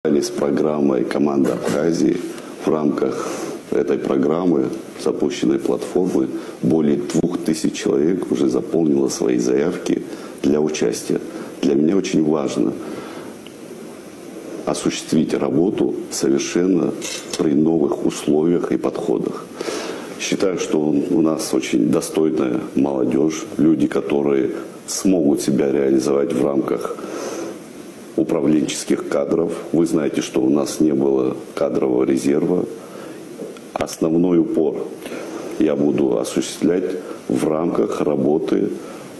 С программой «Команда Абхазии». В рамках этой программы, запущенной платформы, более 2000 человек уже заполнило свои заявки для участия. Для меня очень важно осуществить работу совершенно при новых условиях и подходах. Считаю, что у нас очень достойная молодежь, люди, которые смогут себя реализовать в рамках управленческих кадров. Вы знаете, что у нас не было кадрового резерва. Основной упор я буду осуществлять в рамках работы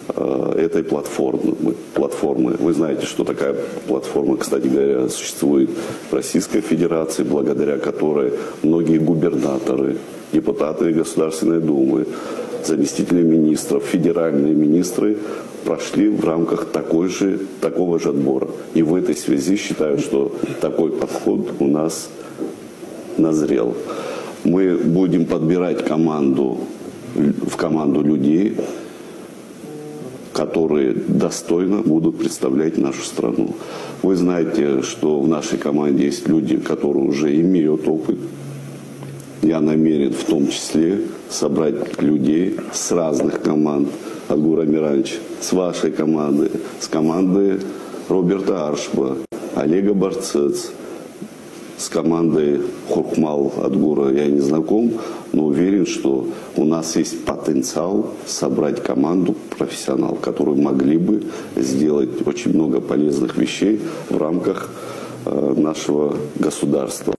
этой платформы. Вы знаете, что такая платформа, кстати говоря, существует в Российской Федерации, благодаря которой многие губернаторы, депутаты Государственной Думы, заместители министров, федеральные министры прошли в рамках такого же отбора. И в этой связи считаю, что такой подход у нас назрел. Мы будем подбирать в команду людей, которые достойно будут представлять нашу страну. Вы знаете, что в нашей команде есть люди, которые уже имеют опыт. Я намерен в том числе собрать людей с разных команд. Адгур Амирович, с вашей команды, с команды Роберта Аршба, Олега Барцец, с командой Хуркмал Адгура я не знаком, но уверен, что у нас есть потенциал собрать команду профессионалов, которые могли бы сделать очень много полезных вещей в рамках нашего государства.